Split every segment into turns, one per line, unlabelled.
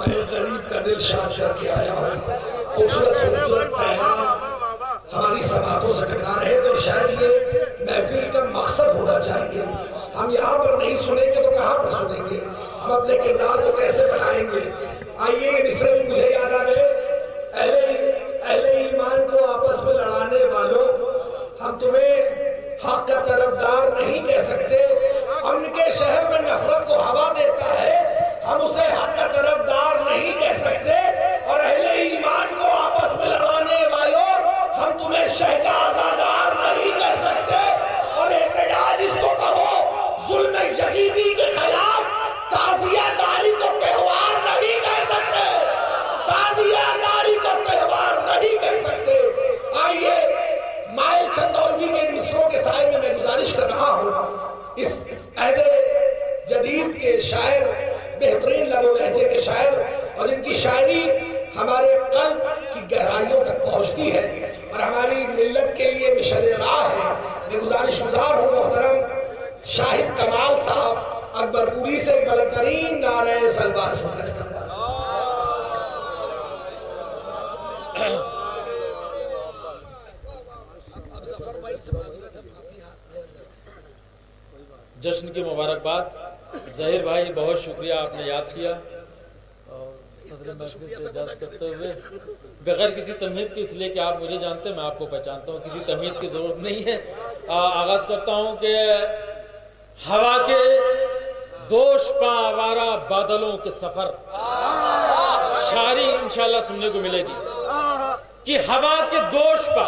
میں غریب کا دل شاد کر کے آیا ہوں. خوبصورت خوبصورت پیغام ہماری سماعتوں سے ٹکرا رہے تھے اور شاید یہ محفل کا مقصد ہونا چاہیے. ہم یہاں پر نہیں سنیں گے تو کہاں پر سنیں گے؟ ہم اپنے کردار کو کیسے بنائیں گے؟ آئیے یہ مصرے بھی مجھے یاد آ گئے. اہل ایمان کو آپس میں لڑانے والوں، ہم تمہیں حق کا طرفدار نہیں کہہ سکتے. امن کے شہر میں نفرت کو ہوا دیتا ہے، ہم اسے حق کا طرفدار نہیں کہہ سکتے. اور اہل ایمان کو آپس میں لڑانے والوں، ہم تمہیں شہ کا آزادار نہیں کہہ سکتے. اور احتجاج اس کو کہو، ظلم یزیدی کے خلاف تعزیہ داری کو تہوار نہیں کہہ سکتے. تعزیہ داری کو تہوار نہیں کہہ سکتے. آئیے مائل چندولوی کے مصروں کے سائے میں گزارش کر رہا ہوں، اس عہد جدید کے شاعر، بہترین لب و لہجے کے شاعر، اور جن کی شاعری ہمارے قلب کی گہرائیوں تک پہنچتی ہے اور ہماری ملت کے لیے مشعل راہ ہے. میں گزارش گزار ہوں محترم شاہد کمال صاحب اکبر پوری سے بلند ترین نعرہ سلواس کا استقبال.
جشن کی مبارکباد. ظاہر بھائی بہت شکریہ، آپ نے یاد کیا. اور صدر محفل سے اجازت کرتے ہوئے بغیر کسی تمہید کے، اس لیے کہ آپ مجھے جانتے ہیں، میں آپ کو پہچانتا ہوں، کسی تمہید کی ضرورت نہیں ہے. آغاز کرتا ہوں کہ ہوا کے دوش پا آوارہ بادلوں کے سفر، شاعری انشاءاللہ سننے کو ملے گی کہ ہوا کے دوش پا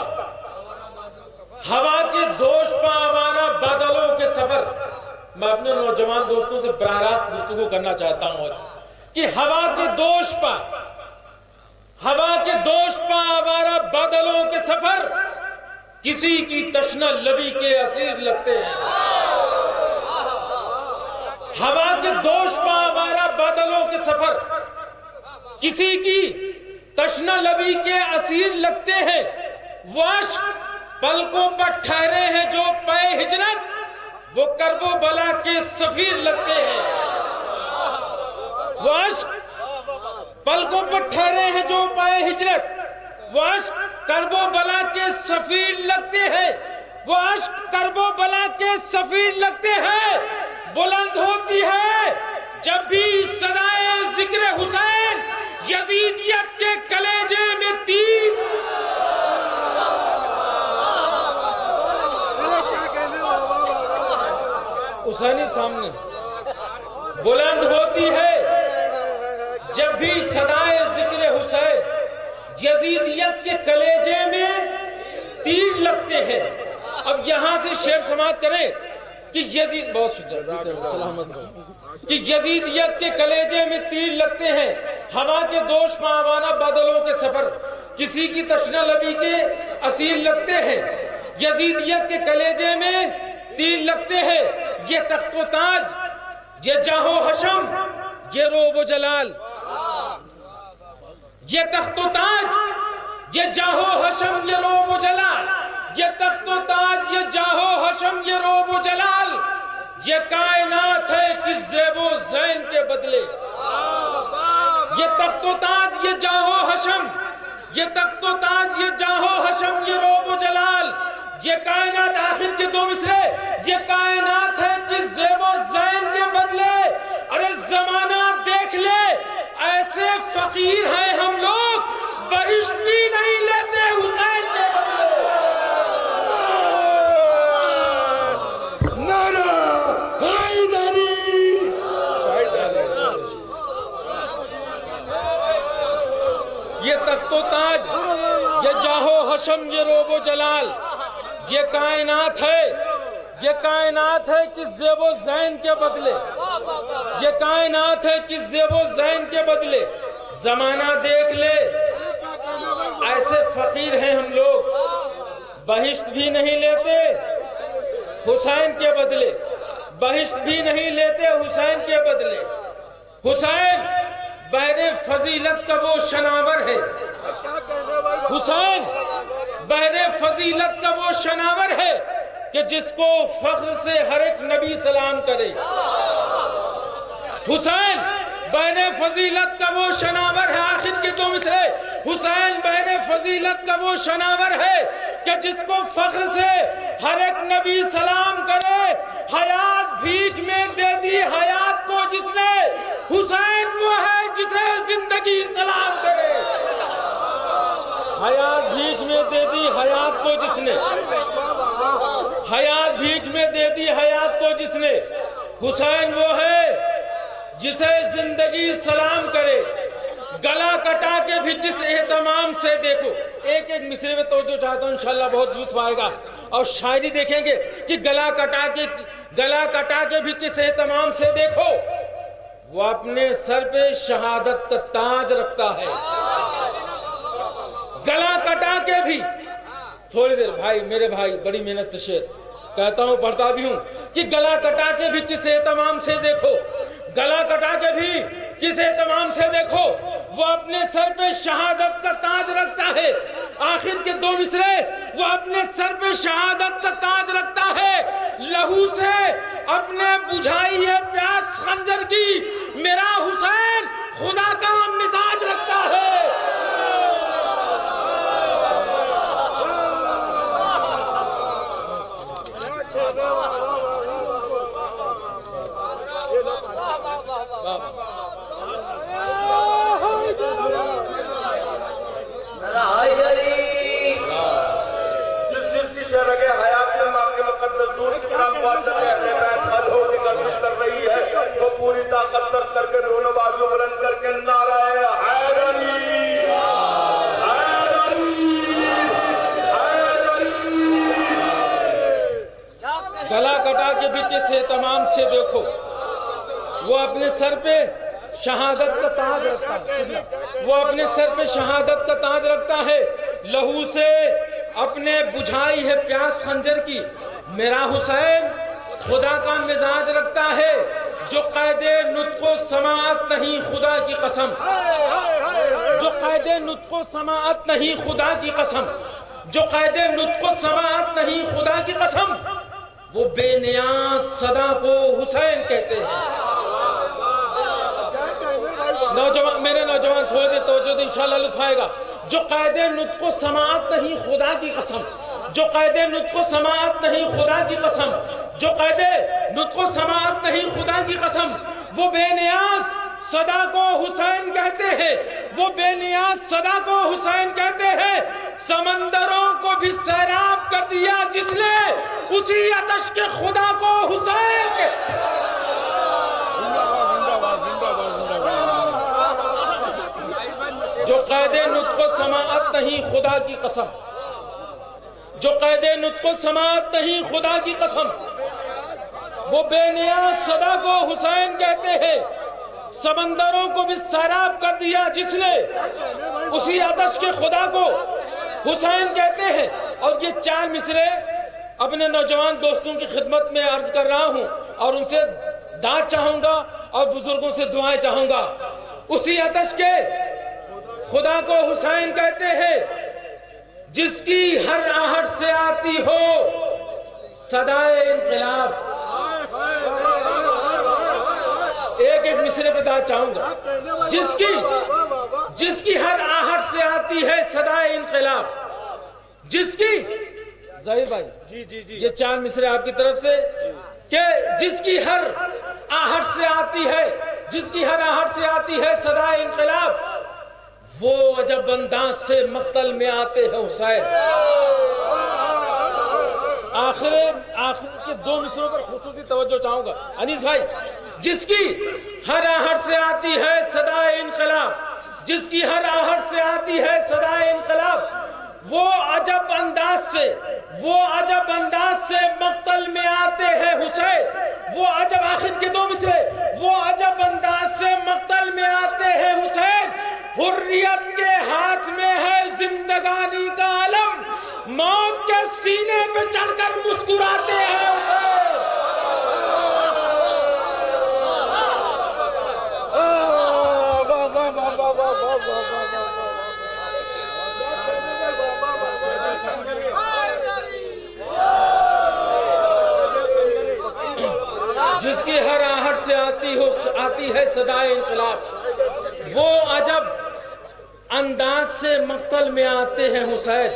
آوارہ بادلوں کے سفر. میں اپنے نوجوان دوستوں سے براہ راست گفتگو کرنا چاہتا ہوں کہ ہوا کے دوش پا آوارہ بادلوں کے سفر، کسی کی تشنہ لبی کے اسیر لگتے ہیں. ہوا کے دوش پا آوارہ بادلوں کے سفر، کسی کی تشنہ لبی کے اسیر لگتے ہیں. وہ عشق پلکوں پر ٹھہرے ہیں جو پے ہجرت، وہ کرب و بلا کے سفیر لگتے ہیں. وہ عشق پلکوں پر ٹھہرے ہیں جو پے ہجرت، وہ عشق کرب و بلا کے سفیر لگتے ہیں. وہ عشق کرب و بلا کے سفیر لگتے ہیں. بلند ہوتی ہے جب بھی صدائے ذکر حسین، یزیدیت کے کلیجے میں تیر. حسینی سامنے بلند ہوتی ہے جب بھی صدائے ذکر حسین، یزیدیت کے کلیجے میں تیر لگتے ہیں. اب یہاں سے شعر سماعت کریں کہ بہت شکریہ سلامت کہ یزیدیت کے کلیجے میں تیر لگتے ہیں. ہوا کے دوش پا آوارہ بادلوں کے سفر، کسی کی تشنہ لبی کے اسیر لگتے ہیں. یزیدیت کے کلیجے میں تیر لگتے ہیں. یہ تخت و تاج، یہ جاہ و حشم، یہ روب و جلال. یہ تخت و تاج، یہ جاہ و حشم، یہ روب و جلال. یہ تخت و تاج، یہ جاہ و حشم، یہ روب و جلال. یہ کائنات ہے کس زیب و زین کے بدلے. یہ تخت و تاج، یہ جاہ و حشم، یہ تخت و تاج، یہ جاہ و حشم، یہ روب و جلال. یہ کائنات، آخر کے دو مصرے، یہ کائنات ہے کس زیب و زین کے بدلے. ارے زمانہ دیکھ لے، ایسے فقیر ہیں ہم لوگ، بہشت بھی نہیں لیتے حسین کے بدلے.
نعرہ حیدری.
یہ تخت و تاج، یہ جاہ و حشم، یہ روب و جلال. یہ کائنات ہے کس زیب و زین کے بدلے. یہ کائنات ہے کس زیب و زین کے بدلے. زمانہ دیکھ لے، ایسے فقیر ہیں ہم لوگ، بہشت بھی نہیں لیتے حسین کے بدلے. بہشت بھی نہیں لیتے حسین کے بدلے. حسین بحر فضیلت کا وہ شناور ہے. حسین بحر فضیلت کا وہ شناور ہے کہ جس کو فخر سے ہر ایک نبی سلام کرے. حسین بہن فضیلت کا وہ شناور ہے، آخر کے دو مصرے، حسین بہن فضیلت کا وہ شناور ہے کہ جس کو فخر سے ہر ایک نبی سلام کرے، حیات بھیک میں دے دی حیات کو جس نے، حسین وہ ہے جسے زندگی سلام کرے، حیات بھیک میں دے دی حیات کو جس نے، حیات بھیک میں دے دی حیات کو جس نے، حسین وہ ہے جسے زندگی سلام کرے، گلا کٹا کے بھی کس اہتمام سے دیکھو۔ ایک ایک مصرے میں توجہ چاہتا ہوں، انشاءاللہ بہت لطف آئے گا، اور شاعری دیکھیں گے کہ گلا کٹا کے بھی کس اہتمام سے دیکھو، وہ اپنے سر پہ شہادت کا تاج رکھتا ہے، گلا کٹا کے بھی۔ تھوڑی دیر بھائی، میرے بھائی بڑی محنت سے شعر کہتا ہوں، پڑھتا بھی ہوں کہ گلا کٹا کے بھی کس اہتمام سے دیکھو، گلا کٹا کے بھی کس اہتمام سے دیکھو، وہ اپنے سر پہ شہادت کا تاج رکھتا ہے۔ آخر کے دو مصرے، وہ اپنے سر پہ شہادت کا تاج رکھتا ہے، لہو سے اپنے بجھائی ہے پیاس خنجر کی، میرا حسین خدا کا مزاج رکھتا ہے۔
وہ پوری طاقت سر کر کے دونوں بازو بلند کر کے نعرہ حیدری
گلا کٹا کے بھی کس اہتمام سے دیکھو، وہ اپنے سر پہ شہادت کا تاج رکھتا ہے، وہ اپنے سر پہ شہادت کا تاج رکھتا ہے، لہو سے اپنے بجھائی ہے پیاس خنجر کی، میرا حسین خدا کا مزاج رکھتا ہے، جو قید نطق و سماعت نہیں خدا کی قسم، جو قید نطق و سماعت نہیں خدا کی قسم، جو قید نطق و سماعت نہیں خدا کی قسم، وہ بے نیاز صدا کو حسین کہتے ہیں۔ نوجوان، میرے نوجوان تھوڑے دیر توجہ دیں، انشاءاللہ لطف آئے گا۔ جو قید نطق و سماعت نہیں خدا کی قسم، جو قید نطق و سماعت نہیں خدا کی قسم، جو قید نطق و سماعت نہیں خدا کی قسم، وہ بے نیاز صدا کو حسین کہتے ہیں، وہ بے نیاز صدا کو حسین کہتے ہیں، سمندروں کو بھی سیراب کر دیا جس نے، اسی آتش کے خدا کو حسین کہتے ہیں۔ جو قید نطق و سماعت نہیں خدا کی قسم، جو قید نطق و سماعت نہیں خدا کی قسم، وہ بے نیاز صدا کو حسین کہتے ہیں، سمندروں کو بھی سیراب کر دیا جس نے، اسی آتش کے خدا کو حسین کہتے ہیں۔ اور یہ چار مصرے اپنے نوجوان دوستوں کی خدمت میں عرض کر رہا ہوں، اور ان سے داد چاہوں گا اور بزرگوں سے دعائیں چاہوں گا۔ اسی آتش کے خدا کو حسین کہتے ہیں، جس کی ہر آہٹ سے آتی ہو صدائے انقلاب۔ ایک ایک مصرے پہ داد چاہوں گا، جس کی ہر آہٹ سے آتی ہے صدائے انقلاب، جس کی ظاہر بھائی یہ چار مصرے آپ کی طرف سے، کہ جس کی ہر آہٹ سے آتی ہے، جس کی ہر آہٹ سے آتی ہے صدائے انقلاب، وہ عجب انداز سے مقتل میں آتے ہیں حسین۔ آخر کے دو مصروں پر خصوصی توجہ چاہوں گا انیس بھائی۔ جس کی ہر آہٹ سے آتی ہے صدائے انقلاب، جس کی ہر آہٹ سے آتی ہے صدائے انقلاب، وہ عجب انداز سے مقتل میں آتے ہیں حسین، وہ عجب، آخر کے دو مصرے، وہ عجب انداز سے مقتل میں آتے ہیں حسین۔ حریت کے ہاتھ میں ہے زندگانی کا علم، موت کے سینے پہ چڑھ کر مسکراتے ہیں حسین۔ جس کی ہر آہٹ سے آتی ہے صدائے انقلاب، وہ عجب انداز سے مقتل میں آتے ہیں حسین،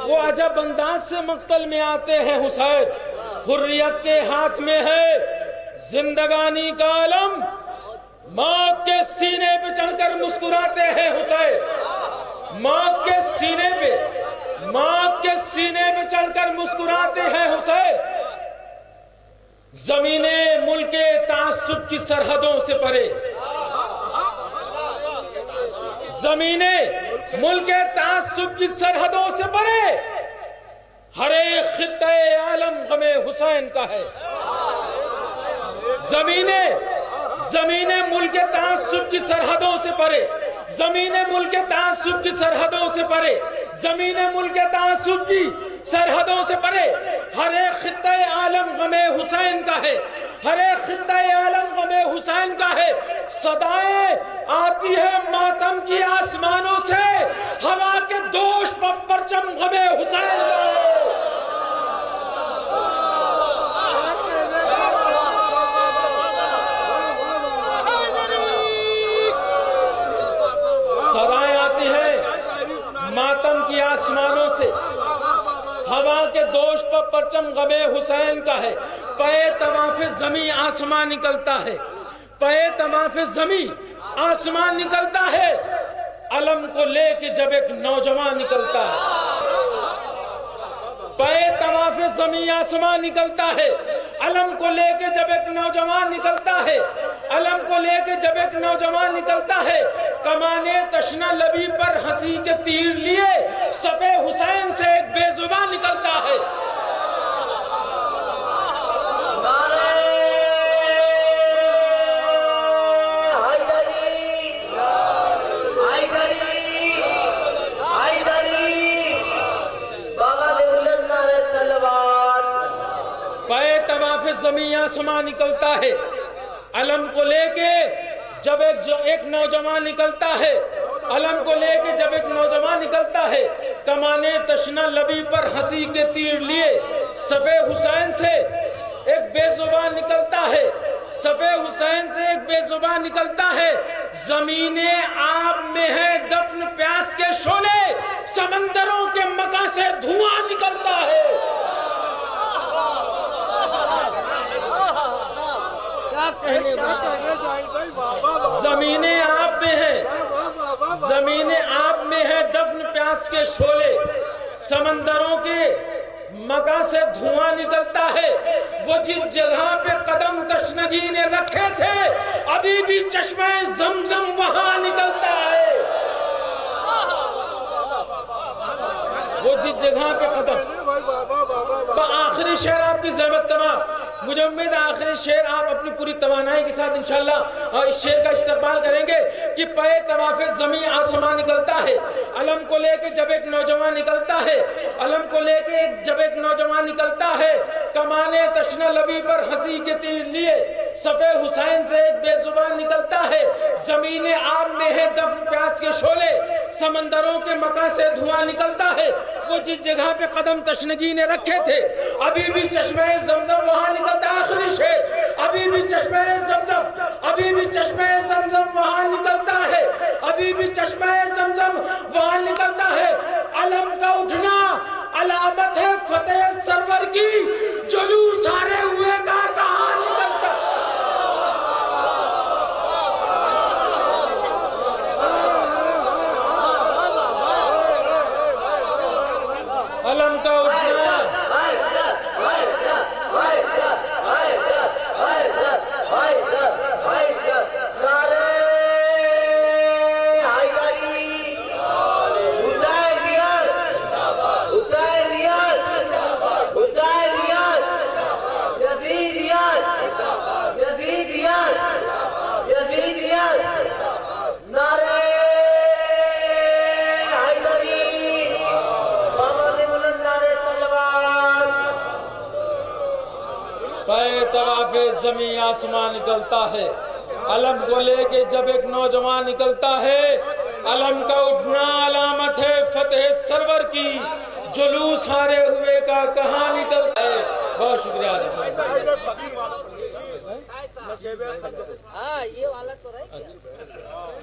وہ عجب انداز سے مقتل میں آتے ہیں حسین۔ حریت کے ہاتھ میں ہے زندگانی کا علم، موت کے سینے پہ چڑھ کر مسکراتے ہیں حسین، موت کے سینے پہ چڑھ کر مسکراتے ہیں حسین۔ زمین ملک تعصب کی سرحدوں سے پرے، زمین ملک تعصب کی سرحدوں سے پرے، ہر ایک خطہ عالم غم حسین کا ہے۔ زمین ملک تعصب کی سرحدوں سے پرے، زمین ملک تعصب کی سرحدوں سے پرے، زمین ملک تعصب کی سرحدوں سے پرے، ہر ایک خطہ عالم غم حسین کا ہے، ہر ایک خطہ عالم غم حسین کا ہے۔ صدائیں آتی ہے ماتم کی آسمانوں سے، ہوا کے دوش پر پرچم غم حسین کا ہے۔ صدائیں آتی ہیں ماتم کی آسمانوں سے، ہوا کے دوش پر پرچم غم حسین کا ہے۔ پے طواف زمیں آسمان نکلتا ہے، پے طواف زمیں آسمان نکلتا ہے، علم کو لے کے جب ایک نوجوان نکلتا ہے۔ پے طواف زمیں آسمان نکلتا ہے، علم کو لے کے جب ایک نوجوان نکلتا ہے، علم کو لے کے جب ایک نوجوان نکلتا ہے، کمانے تشنہ لبی پر ہنسی کے تیر لیے صف حسین سے ایک بے زبان نکلتا ہے۔ پے طواف زمین آسمان نکلتا ہے، علم کو لے کے جب ایک نوجوان نکلتا ہے، علم کو لے کے جب ایک نوجوان نکلتا ہے، کمانے تشنہ لبی پر ہنسی کے تیر لیے صف حسین سے ایک بے زبان نکلتا ہے، صف حسین سے ایک بے زبان نکلتا ہے۔ زمین آب میں ہے دفن پیاس کے شعلے، سمندروں کے مکاں سے دھواں نکلتا ہے۔ زمین آب میں ہے، زمین آب میں ہے دفن پیاس کے شعلے، سمندروں کے مکاں سے دھواں نکلتا ہے۔ وہ جس جگہ پہ قدم تشنگی نے رکھے تھے، ابھی بھی چشمہ زمزم وہاں نکلتا ہے۔ وہ جس جگہ پہ قدم، آخری شعر آپ کی زحمت تمام، مجھے امید ہے آخری شعر آپ اپنی پوری توانائی کے ساتھ انشاءاللہ اس شعر کا استقبال کریں گے کہ پے طواف زمین آسمان نکلتا ہے، علم کو لے کے جب ایک نوجوان نکلتا ہے، علم کو لے کے جب ایک نوجوان نکلتا ہے، کمانے تشنہ لبی پر ہنسی کے تیر لیے صف حسین سے ایک بے زبان نکلتا ہے۔ زمین آب میں ہے دفن پیاس کے شعلے، سمندروں کے مکاں سے دھواں نکلتا ہے۔ وہ جس جگہ پہ قدم تشنگی نے رکھے تھے، ابھی بھی چشمہ زمزم وہاں نکلتا ہے۔ آخری شعر، ابھی بھی چشمہ زمزم، ابھی بھی چشمہ زمزم وہاں نکلتا ہے، ابھی بھی چشمہ زمزم وہاں نکلتا ہے۔ علم کا اٹھنا علامت ہے فتح سرور کی، جلوس ہارے ہوئے کا کہاں نکلتا ہے۔ علم کا اٹھنا پے طواف زمین آسمان نکلتا ہے، علم کو لے کے جب ایک نوجوان نکلتا ہے، علم کا اٹھنا علامت ہے فتح سرور کی، جلوس ہارے ہوئے کا کہاں نکلتا ہے۔ بہت شکریہ۔
ہاں یہ والا تو رہے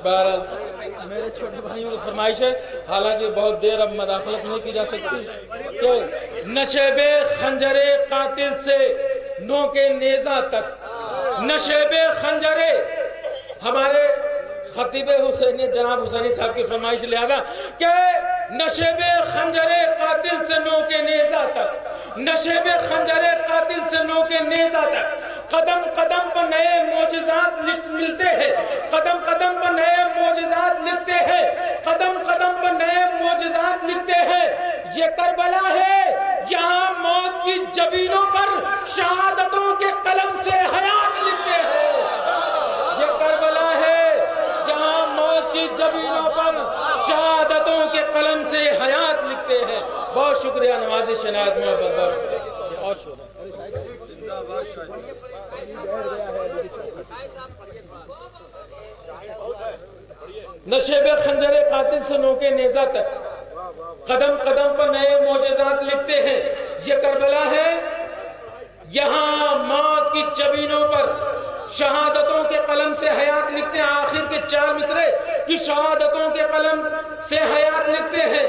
بہرحال میرے چھوٹے بھائیوں کی فرمائش ہے، حالانکہ بہت دیر اب مداخلت نہیں کی جا سکتی کہ نشیب خنجر قاتل سے نو کے نیزہ تک، نشیب خنجر ہمارے خطیب حسینی جناب حسینی صاحب کی فرمائش لہذا کہ نشیب خنجر قاتل سے نو کے نیزہ تک، نشیب خنجر قاتل سے نو کے نیزہ تک، قدم قدم پر نئے معجزات ملتے ہیں، قدم قدم پر نئے معجزات لکھتے ہیں، قدم قدم پر نئے معجزات لکھتے ہیں۔ یہ کربلا ہے یہاں موت کی جبینوں پر شہادتوں کے قلم سے حیات لکھتے ہیں۔ یہ کربلا ہے یہاں موت کی جبینوں پر شہادتوں کے قلم سے حیات لکھتے ہیں۔ بہت شکریہ نوازش عنایت محبت، بہت شکریہ اور شکریہ۔ نشیب خنجر قاتل سے نو کے نیزہ تک، قدم قدم پر نئے معجزات لکھتے ہیں۔ یہ کربلا ہے یہاں موت کی جبینوں پر شہادتوں کے قلم سے حیات لکھتے ہیں۔ آخر کے 4 مصرے کی شہادتوں کے قلم سے حیات لکھتے ہیں۔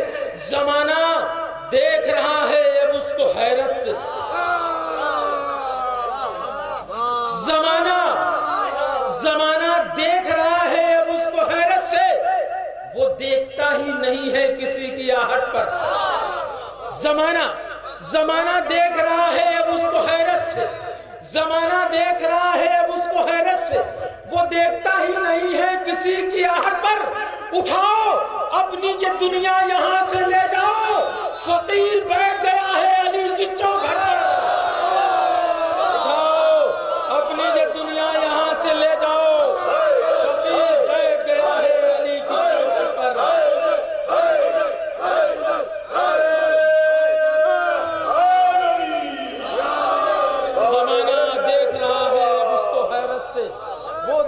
زمانہ دیکھ رہا ہے اب اس کو حیرت سے، زمانہ دیکھ رہا ہے اب اس کو حیرت سے، وہ دیکھتا ہی نہیں ہے کسی کی آہٹ پر۔ زمانہ دیکھ رہا ہے اب اس کو حیرت سے، زمانہ دیکھ رہا ہے اب اس کو حیرت سے، وہ دیکھتا ہی نہیں ہے کسی کی آہٹ پر۔ اٹھاؤ اپنی یہ دنیا یہاں سے لے جاؤ، فقیر بیٹھ گیا ہے علی کی چوکھٹ پر۔ اٹھاؤ اپنی یہ دنیا یہاں سے لے جاؤ، فقیر بیٹھ گیا ہے علی کی چوکھٹ پر۔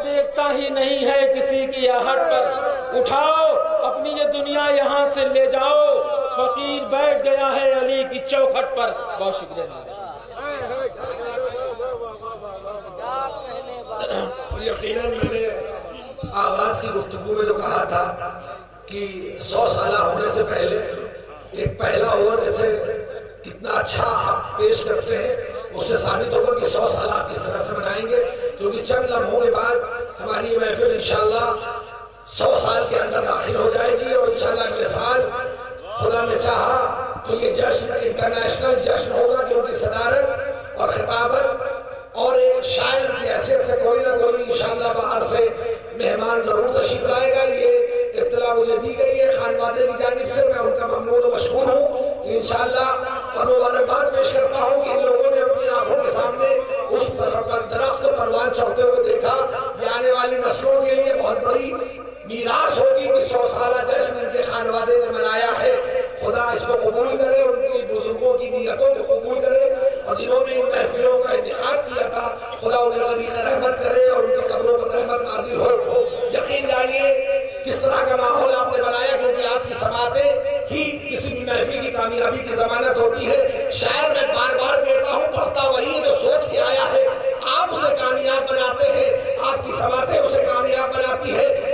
دیکھتا ہی نہیں ہے کسی کی آہٹ پر۔ اٹھاؤ اپنی یہ دنیا یہاں سے لے جاؤ، فقیر بیٹھ گیا ہے علی کی چوکھٹ پر۔ بہت شکریہ۔
یقیناً میں نے آغاز کی گفتگو میں جو کہا تھا کہ 100 سالہ ہونے سے پہلے ایک پہلا اوور جیسے کتنا اچھا آپ پیش کرتے ہیں، اس سے ثابت ہوگا کہ 100 سال آپ کس طرح سے منائیں گے، کیونکہ چند لمحوں کے بعد ہماری یہ محفل انشاءاللہ 100 سال کے اندر داخل ہو جائے گی، اور انشاءاللہ اگلے سال خدا نے چاہا تو یہ جشن انٹرنیشنل جشن ہوگا، کیونکہ صدارت اور خطابت اور ایک شاعر کی حیثیت سے کوئی نہ کوئی انشاءاللہ باہر سے مہمان ضرور تشریف لائے گا۔ یہ اطلاع مجھے دی گئی ہے خانوادے کی جانب سے، میں ان کا ممنون و مشکور ہوں انشاءاللہ، اور مبارکباد پیش کرتا ہوں کہ ان لوگوں نے اپنی آنکھوں کے سامنے اس درخت کو پروان چڑھتے ہوئے دیکھا۔ یہ آنے والی نسلوں کے لیے بہت بڑی میراث ہوگی کہ 100 سالہ جشن ان کے خانوادے نے منایا ہے۔ خدا اس کو قبول کرے، ان کی بزرگوں کی نیتوں کو قبول کرے، اور جنہوں نے ان محفلوں کا انعقاد کیا تھا خدا انہیں غریق رحمت کرے اور ان کی قبروں پر رحمت نازل ہو۔ یقین جانیے کس طرح کا ماحول آپ نے بنایا، کیونکہ آپ کی سماعتیں ہی کسی بھی محفل کی کامیابی کی ضمانت ہوتی ہے۔ شاعر میں بار بار کہتا ہوں پڑھتا وہی ہے جو سوچ کے آیا ہے، آپ اسے کامیاب بناتے ہیں، آپ کی سماعتیں اسے کامیاب بناتی ہے۔